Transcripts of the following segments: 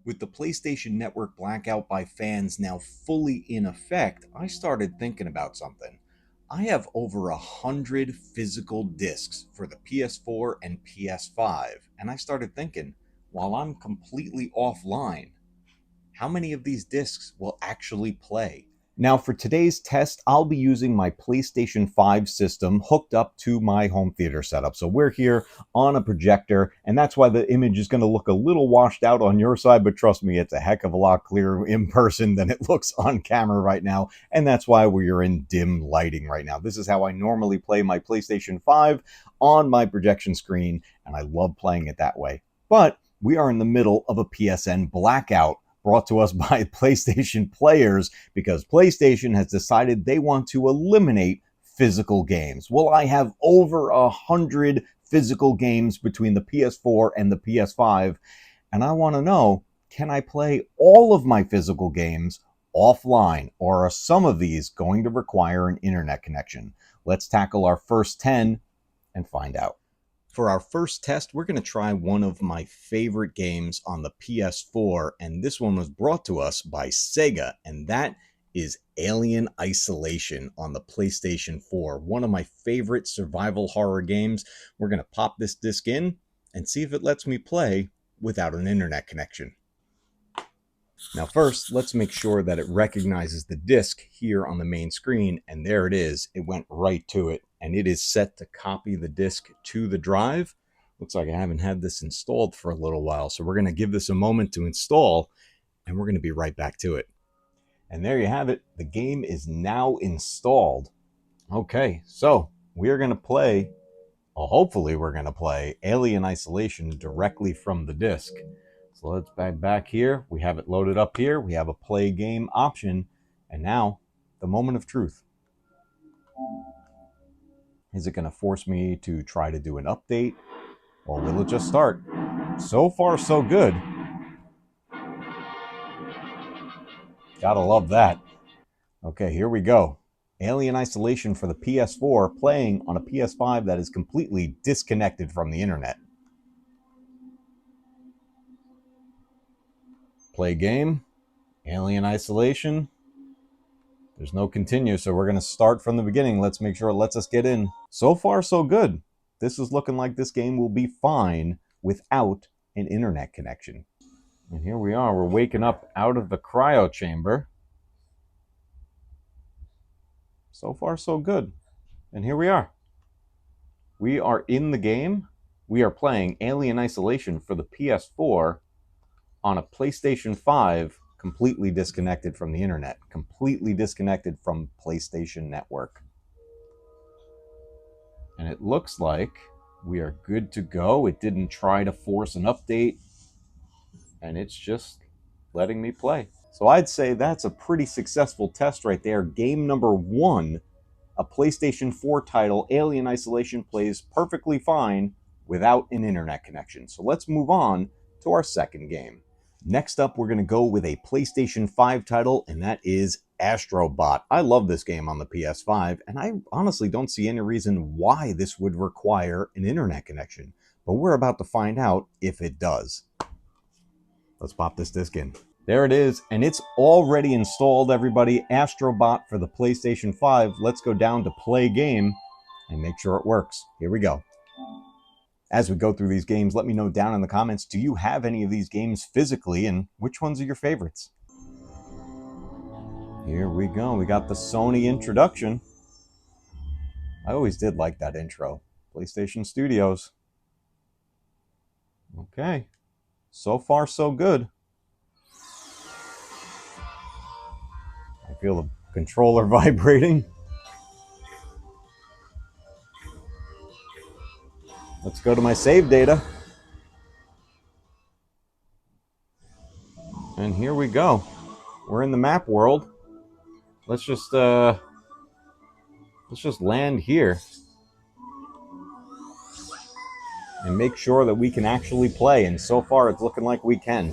With the PlayStation Network blackout by fans now fully in effect, I started thinking about something. I have over 100 physical discs for the PS4 and PS5, and I started thinking, while I'm completely offline, how many of these discs will actually play? Now, for today's test, I'll be using my PlayStation 5 system hooked up to my home theater setup. So we're here on a projector, and that's why the image is going to look a little washed out on your side, but trust me, it's a heck of a lot clearer in person than it looks on camera right now, and that's why we're in dim lighting right now. This is how I normally play my PlayStation 5 on my projection screen, and I love playing it that way. But we are in the middle of a PSN blackout, brought to us by PlayStation players because PlayStation has decided they want to eliminate physical games. Well, I have over 100 physical games between the PS4 and the PS5, and I want to know, can I play all of my physical games offline, or are some of these going to require an internet connection? Let's tackle our first 10 and find out. For our first test, we're going to try one of my favorite games on the PS4, and this one was brought to us by Sega, and that is Alien Isolation on the PlayStation 4. One of my favorite survival horror games. We're going to pop this disc in and see if it lets me play without an internet connection. Now first, let's make sure that it recognizes the disc here on the main screen, and there it is. It went right to it, and it is set to copy the disc to the drive. Looks like I haven't had this installed for a little while, so we're going to give this a moment to install, and we're going to be right back to it. And there you have it. The game is now installed. Okay, so we are going to play, well, hopefully we're going to play Alien Isolation directly from the disc. So let's back here. We have it loaded up here. We have a play game option. And now, the moment of truth. Is it going to force me to try to do an update? Or will it just start? So far, so good. Gotta love that. Okay, here we go. Alien Isolation for the PS4 playing on a PS5 that is completely disconnected from the internet. Play game. Alien Isolation. There's no continue, so we're going to start from the beginning. Let's make sure it lets us get in. So far, so good. This is looking like this game will be fine without an internet connection. And here we are. We're waking up out of the cryo chamber. So far, so good. And here we are. We are in the game. We are playing Alien Isolation for the PS4 on a PlayStation 5, completely disconnected from the internet, completely disconnected from PlayStation Network. And it looks like we are good to go. It didn't try to force an update, and it's just letting me play. So I'd say that's a pretty successful test right there. Game number 1, a PlayStation 4 title, Alien Isolation, plays perfectly fine without an internet connection. So let's move on to our second game. Next up, we're going to go with a PlayStation 5 title, and that is Astro Bot. I love this game on the PS5, and I honestly don't see any reason why this would require an internet connection. But we're about to find out if it does. Let's pop this disc in. There it is, and it's already installed, everybody. Astro Bot for the PlayStation 5. Let's go down to Play Game and make sure it works. Here we go. As we go through these games, let me know down in the comments, do you have any of these games physically, and which ones are your favorites? Here we go. We got the Sony introduction. I always did like that intro. PlayStation Studios. Okay. So far, so good. I feel the controller vibrating. Let's go to my save data. And here we go. We're in the map world. Let's just land here and make sure that we can actually play. And so far, it's looking like we can.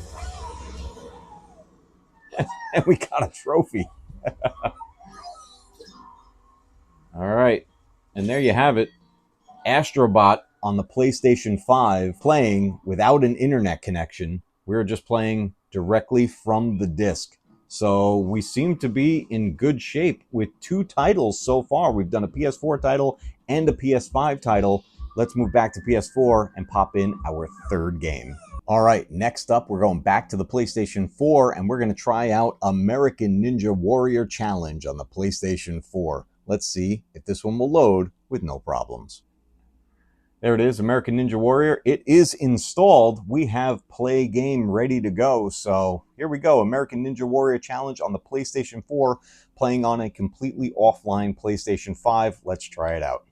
And we got a trophy. All right. And there you have it. Astro Bot on the PlayStation 5 playing without an internet connection. We were just playing directly from the disc. So we seem to be in good shape with 2 titles so far. We've done a PS4 title and a PS5 title. Let's move back to PS4 and pop in our 3rd game. All right, next up, we're going back to the PlayStation 4, and we're going to try out American Ninja Warrior Challenge on the PlayStation 4. Let's see if this one will load with no problems. There it is, American Ninja Warrior. It is installed. We have Play Game ready to go. So here we go, American Ninja Warrior Challenge on the PlayStation 4, playing on a completely offline PlayStation 5. Let's try it out.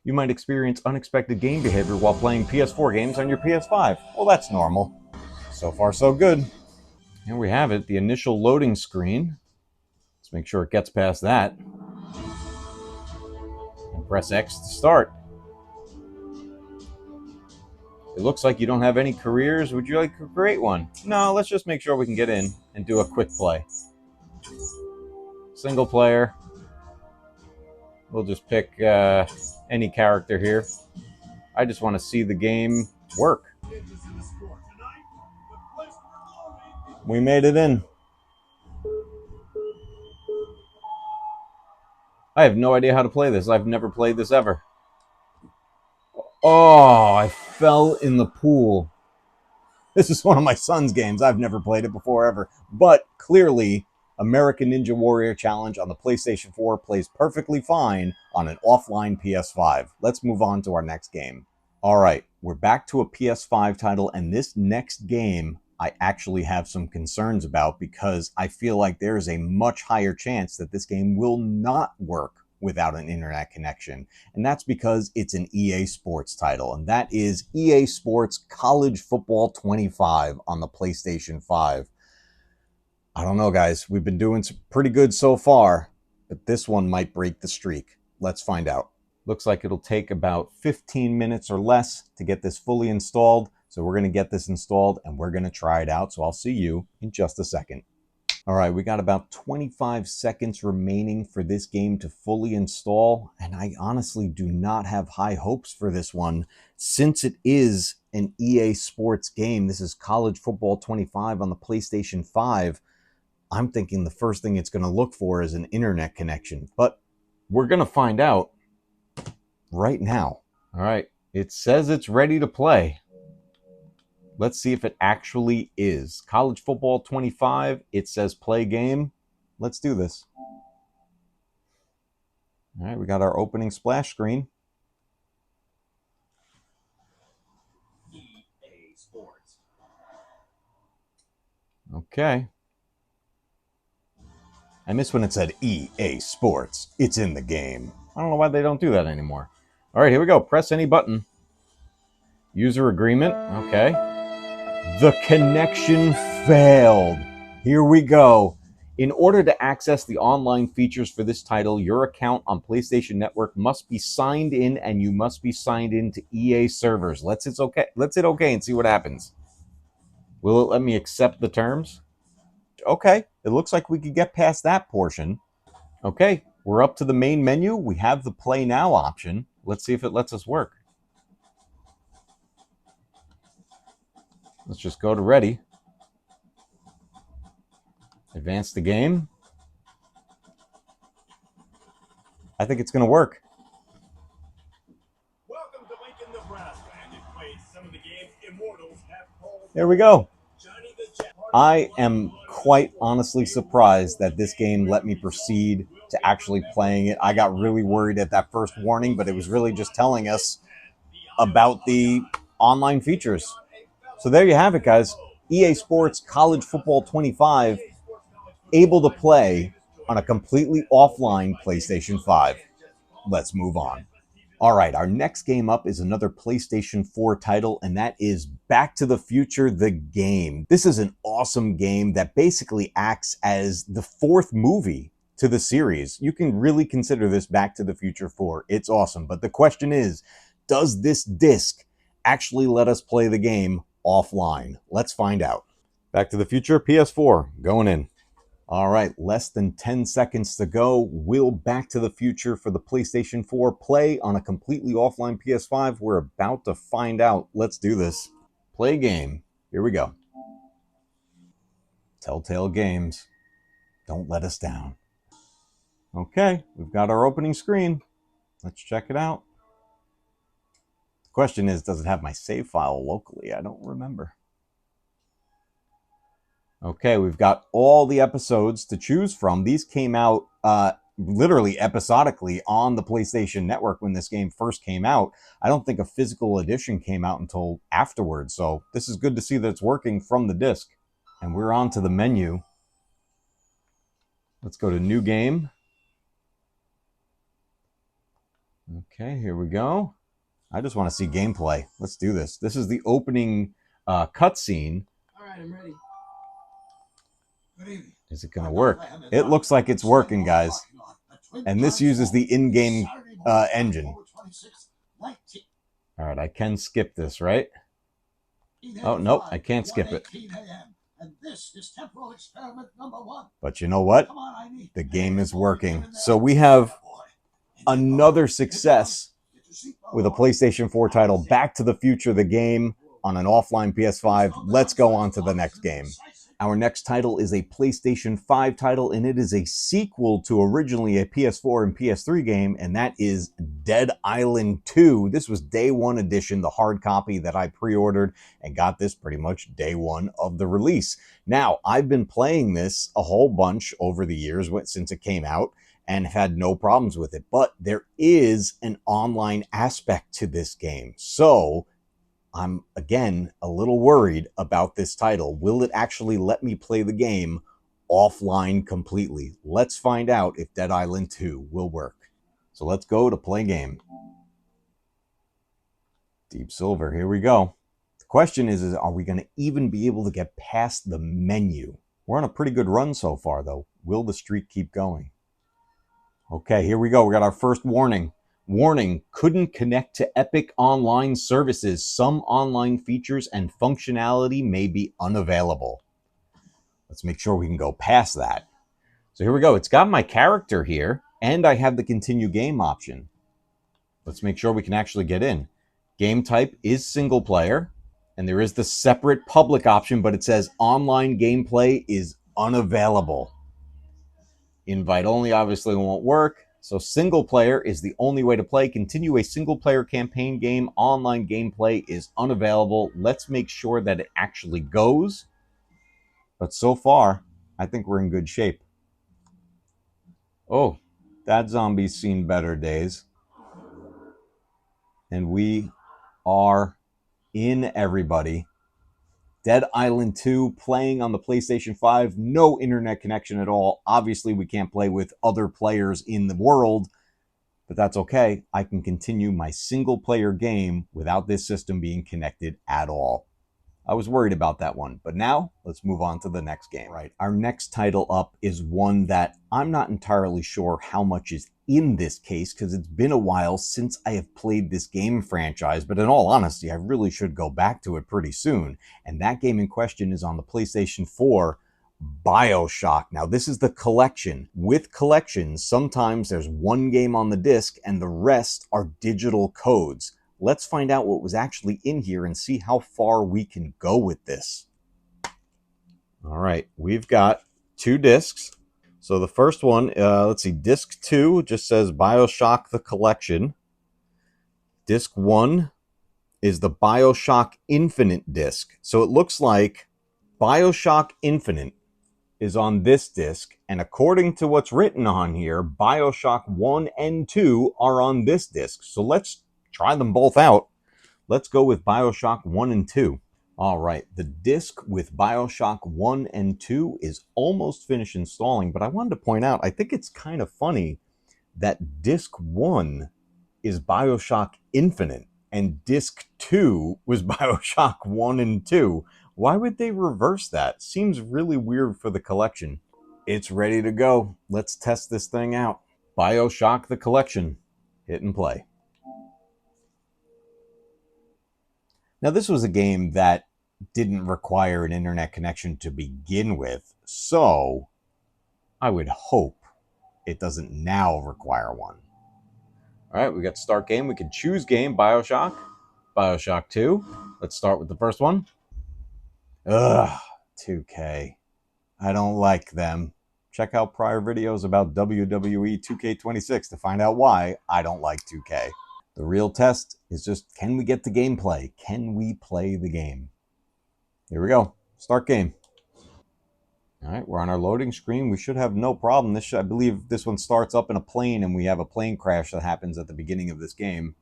You might experience unexpected game behavior while playing PS4 games on your PS5. Well, that's normal. So far, so good. Here we have it, the initial loading screen. Let's make sure it gets past that. And press X to start. It looks like you don't have any careers. Would you like to create one? No, let's just make sure we can get in and do a quick play. Single player. We'll just pick any character here. I just want to see the game work. We made it in. I have no idea how to play this. I've never played this ever. Oh, I fell in the pool. This is one of my son's games. I've never played it before ever. But clearly, American Ninja Warrior Challenge on the PlayStation 4 plays perfectly fine on an offline PS5. Let's move on to our next game. All right, we're back to a PS5 title, and this next game I actually have some concerns about because I feel like there is a much higher chance that this game will not work without an internet connection. And that's because it's an EA Sports title, and that is EA Sports College Football 25 on the PlayStation 5. I don't know, guys. We've been doing pretty good so far, but this one might break the streak. Let's find out. Looks like it'll take about 15 minutes or less to get this fully installed. So we're going to get this installed and we're going to try it out. So I'll see you in just a second. All right, we got about 25 seconds remaining for this game to fully install. And I honestly do not have high hopes for this one. Since it is an EA Sports game, this is College Football 25 on the PlayStation 5. I'm thinking the first thing it's going to look for is an internet connection. But we're going to find out right now. All right, it says it's ready to play. Let's see if it actually is. College Football 25, it says play game. Let's do this. All right, we got our opening splash screen. EA Sports. Okay. I miss when it said EA Sports. It's in the game. I don't know why they don't do that anymore. All right, here we go. Press any button. User agreement. Okay. The connection failed. Here we go. In order to access the online features for this title, your account on PlayStation Network must be signed in, and you must be signed in to EA servers. Let's hit okay and see what happens. Will it let me accept the terms? Okay, it looks like we could get past that portion. Okay, we're up to the main menu. We have the Play Now option. Let's see if it lets us work. Let's just go to Ready. Advance the game. I think it's going to work. Welcome to Lincoln, Nebraska, and it plays some of the games Immortals have called. There we go. I am quite honestly surprised that this game let me proceed to actually playing it. I got really worried at that first warning, but it was really just telling us about the online features. So there you have it, guys. EA Sports College Football 25, able to play on a completely offline PlayStation 5. Let's move on. All right, our next game up is another PlayStation 4 title, and that is Back to the Future, the game. This is an awesome game that basically acts as the 4th movie to the series. You can really consider this Back to the Future 4. It's awesome. But the question is, does this disc actually let us play the game offline? Let's find out. Back to the Future, PS4, going in. All right, less than 10 seconds to go. Will Back to the Future for the PlayStation 4 play on a completely offline PS5? We're about to find out. Let's do this. Play game. Here we go. Telltale Games. Don't let us down. Okay, we've got our opening screen. Let's check it out. The question is, does it have my save file locally? I don't remember. Okay, we've got all the episodes to choose from. These came out literally episodically on the PlayStation Network when this game first came out. I don't think a physical edition came out until afterwards, so this is good to see that it's working from the disc. And we're on to the menu. Let's go to New Game. Okay, here we go. I just want to see gameplay. Let's do this. This is the opening cutscene. All right, I'm ready. Good evening. Is it going to work? It looks like it's working, guys. And this uses the in-game engine. All right, I can skip this, right? Oh, nope, I can't skip it. But you know what? The game is working. So we have another success with a PlayStation 4 title, Back to the Future, the game, on an offline PS5. Let's go on to the next game. Our next title is a PlayStation 5 title, and it is a sequel to originally a PS4 and PS3 game, and that is Dead Island 2. This was Day 1 edition, the hard copy that I pre-ordered and got this pretty much Day 1 of the release. Now, I've been playing this a whole bunch over the years since it came out, and had no problems with it. But there is an online aspect to this game. So I'm, again, a little worried about this title. Will it actually let me play the game offline completely? Let's find out if Dead Island 2 will work. So let's go to play game. Deep Silver, here we go. The question is are we going to even be able to get past the menu? We're on a pretty good run so far, though. Will the streak keep going? Okay, here we go. We got our first warning. Warning, couldn't connect to Epic Online services. Some online features and functionality may be unavailable. Let's make sure we can go past that. So here we go. It's got my character here, and I have the continue game option. Let's make sure we can actually get in. Game type is single player, and there is the separate public option, but it says online gameplay is unavailable. Invite only obviously won't work. So single player is the only way to play. Continue a single player campaign game. Online gameplay is unavailable. Let's make sure that it actually goes. But so far, I think we're in good shape. Oh, that zombie's seen better days. And we are in, everybody. Dead Island 2 playing on the PlayStation 5. No internet connection at all. Obviously, we can't play with other players in the world, but that's okay. I can continue my single player game without this system being connected at all. I was worried about that one, but now let's move on to the next game. Right. Our next title up is one that I'm not entirely sure how much is in this case because it's been a while since I have played this game franchise, but in all honesty, I really should go back to it pretty soon. And that game in question is on the PlayStation 4, Bioshock. Now, this is the collection. With collections, sometimes there's one game on the disc and the rest are digital codes. Let's find out what was actually in here and see how far we can go with this. All right, we've got 2 discs. So the first one, let's see, disc 2 just says Bioshock the Collection. Disc 1 is the Bioshock Infinite disc. So it looks like Bioshock Infinite is on this disc, and according to what's written on here, Bioshock 1 and 2 are on this disc. So let's try them both out. Let's go with Bioshock 1 and 2. All right, the disc with Bioshock 1 and 2 is almost finished installing, but I wanted to point out, I think it's kind of funny that disc 1 is Bioshock Infinite and disc 2 was Bioshock 1 and 2. Why would they reverse that? Seems really weird for the collection. It's ready to go. Let's test this thing out. Bioshock the Collection. Hit and play. Now, this was a game that didn't require an internet connection to begin with, so I would hope it doesn't now require one. All right, we got start game. We can choose game, Bioshock, Bioshock 2. Let's start with the first one. Ugh, 2K. I don't like them. Check out prior videos about WWE 2K26 to find out why I don't like 2K. The real test is just, can we get the gameplay? Can we play the game? Here we go. Start game. All right, we're on our loading screen. We should have no problem. I believe this one starts up in a plane, and we have a plane crash that happens at the beginning of this game.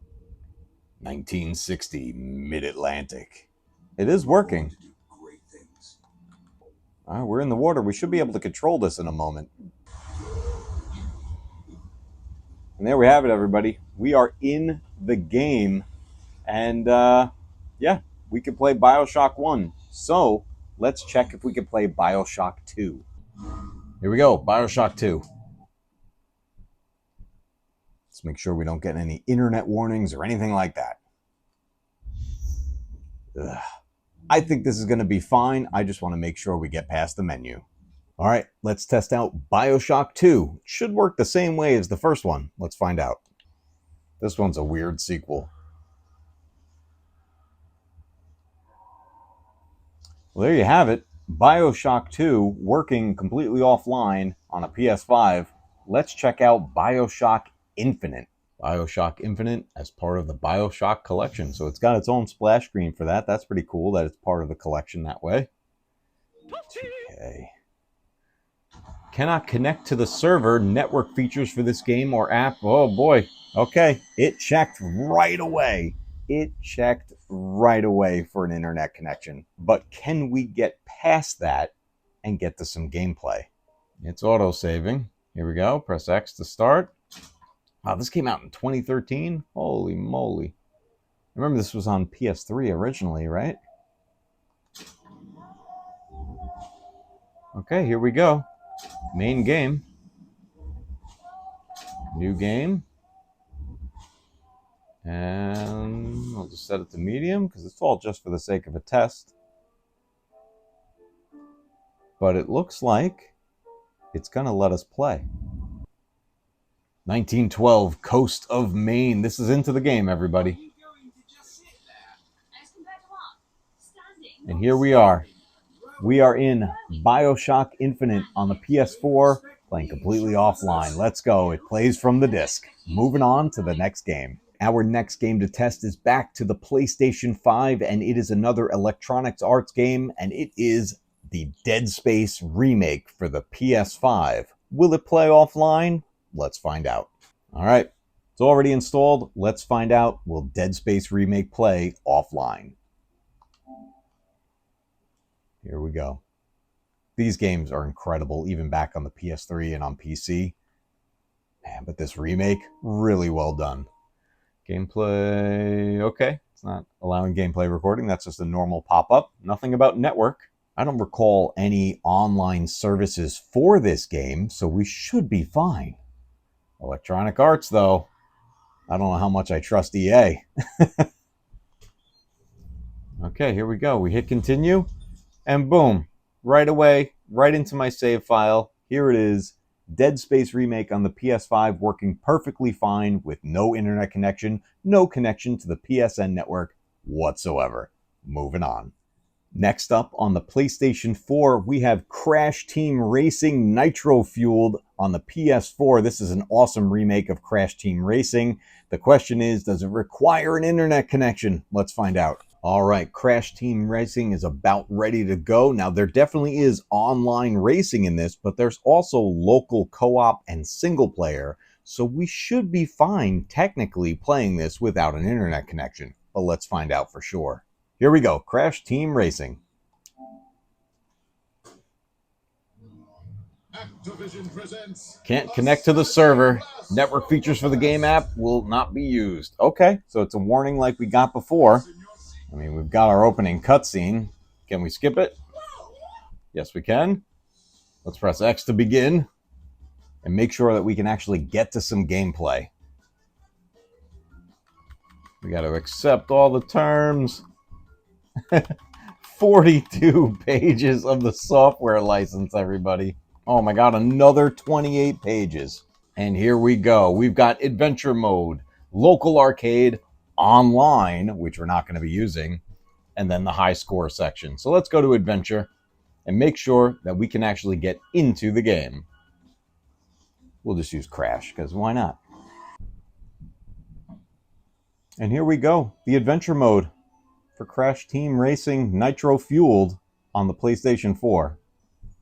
1960, Mid-Atlantic. It is working. All right, we're in the water. We should be able to control this in a moment. And there we have it, everybody. We are in the game. And, yeah, we can play Bioshock 1. So, let's check if we can play Bioshock 2. Here we go, Bioshock 2. Let's make sure we don't get any internet warnings or anything like that. Ugh. I think this is going to be fine. I just want to make sure we get past the menu. All right, let's test out Bioshock 2. It should work the same way as the first one. Let's find out. This one's a weird sequel. Well, there you have it. Bioshock 2 working completely offline on a PS5. Let's check out Bioshock Infinite. Bioshock Infinite as part of the Bioshock Collection. So it's got its own splash screen for that. That's pretty cool that it's part of the collection that way. Okay. Cannot connect to the server. Network features for this game or app. Oh boy. Okay. It checked right away. It checked right away for an internet connection. But can we get past that and get to some gameplay? It's auto-saving. Here we go. Press X to start. Wow, this came out in 2013? Holy moly. Remember, this was on PS3 originally, right? Okay, here we go. Main game. New game. And I'll just set it to medium because it's all just for the sake of a test. But it looks like it's going to let us play. 1912, Coast of Maine. This is into the game, everybody. And here we are. We are in Bioshock Infinite on the PS4, playing completely offline. Let's go. It plays from the disc. Moving on to the next game. Our next game to test is back to the PlayStation 5, and it is another Electronic Arts game, and it is the Dead Space remake for the PS5. Will it play offline? Let's find out. All right, it's already installed. Let's find out, will Dead Space Remake play offline? Here we go. These games are incredible, even back on the PS3 and on PC. Man, but this remake, really well done. Gameplay, okay. It's not allowing gameplay recording. That's just a normal pop-up. Nothing about network. I don't recall any online services for this game, so we should be fine. Electronic Arts, though. I don't know how much I trust EA. Okay, here we go. We hit continue, and boom. Right away, right into my save file. Here it is. Dead Space Remake on the PS5 working perfectly fine with no internet connection, no connection to the PSN network whatsoever. Moving on. Next up on the PlayStation 4, we have Crash Team Racing Nitro Fueled on the PS4. This is an awesome remake of Crash Team Racing. The question is, does it require an internet connection? Let's find out. All right, Crash Team Racing is about ready to go. Now, there definitely is online racing in this, but there's also local co-op and single player. So we should be fine technically playing this without an internet connection. But let's find out for sure. Here we go, Crash Team Racing. Can't connect to the server. Network features for the game app will not be used. Okay, so it's a warning like we got before. I mean, we've got our opening cutscene. Can we skip it? Yes, we can. Let's press X to begin and make sure that we can actually get to some gameplay. We got to accept all the terms. 42 pages of the software license, everybody. Oh my God, another 28 pages. And here we go. We've got adventure mode, local arcade, online, which we're not going to be using, and then the high score section. So let's go to adventure and make sure that we can actually get into the game. We'll just use crash, because why not? And here we go, the adventure mode for Crash Team Racing Nitro Fueled on the PlayStation 4.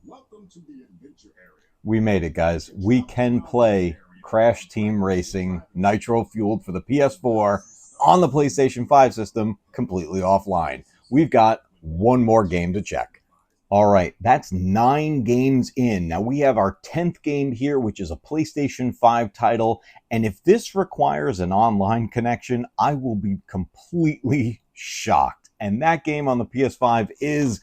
Welcome to the adventure area. We made it, guys. We can play Crash Team Racing Nitro Fueled for the PS4 on the PlayStation 5 system completely offline. We've got one more game to check. All right, that's 9 games in. Now we have our 10th game here, which is a PlayStation 5 title. And if this requires an online connection, I will be completely shocked. And that game on the PS5 is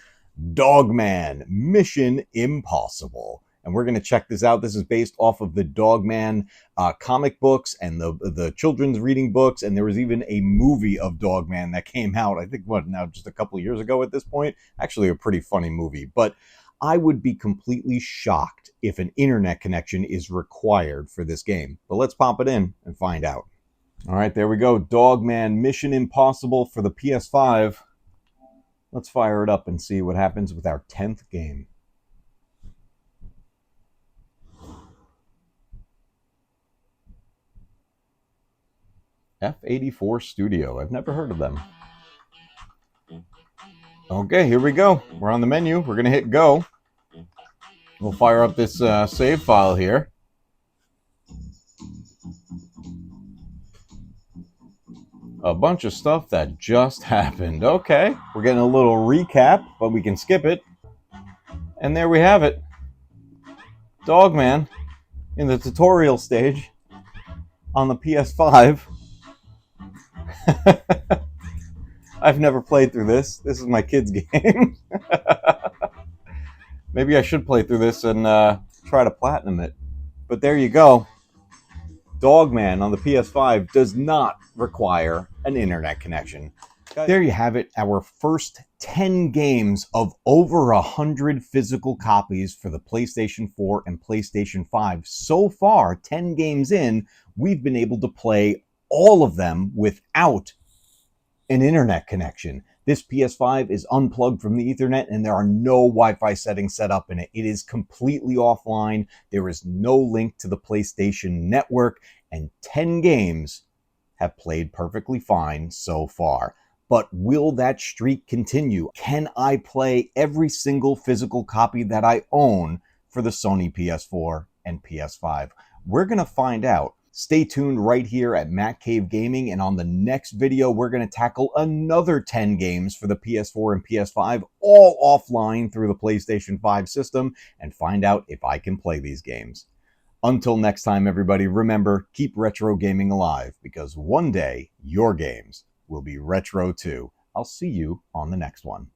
Dogman Mission Impossible. And we're going to check this out. This is based off of the Dogman comic books and the children's reading books. And there was even a movie of Dogman that came out, I think, just a couple of years ago at this point. Actually, a pretty funny movie. But I would be completely shocked if an internet connection is required for this game. But let's pop it in and find out. All right, there we go. Dogman Mission Impossible for the PS5. Let's fire it up and see what happens with our 10th game. F84 Studio. I've never heard of them. Okay, here we go. We're on the menu. We're going to hit go. We'll fire up this save file here. A bunch of stuff that just happened. Okay, we're getting a little recap, but we can skip it. And there we have it. Dogman in the tutorial stage on the PS5. I've never played through this. This is my kid's game. Maybe I should play through this and try to platinum it. But there you go. Dogman on the PS5 does not require an internet connection. There you have it, our first 10 games of over 100 physical copies for the PlayStation 4 and PlayStation 5. So far, 10 games in, we've been able to play all of them without an internet connection. This PS5 is unplugged from the Ethernet and there are no Wi-Fi settings set up in it. It is completely offline. There is no link to the PlayStation Network, and 10 games have played perfectly fine so far. But will that streak continue? Can I play every single physical copy that I own for the Sony PS4 and PS5? We're going to find out. Stay tuned right here at Matcave Gaming, and on the next video, we're going to tackle another 10 games for the PS4 and PS5, all offline through the PlayStation 5 system, and find out if I can play these games. Until next time, everybody, remember, keep retro gaming alive, because one day, your games will be retro too. I'll see you on the next one.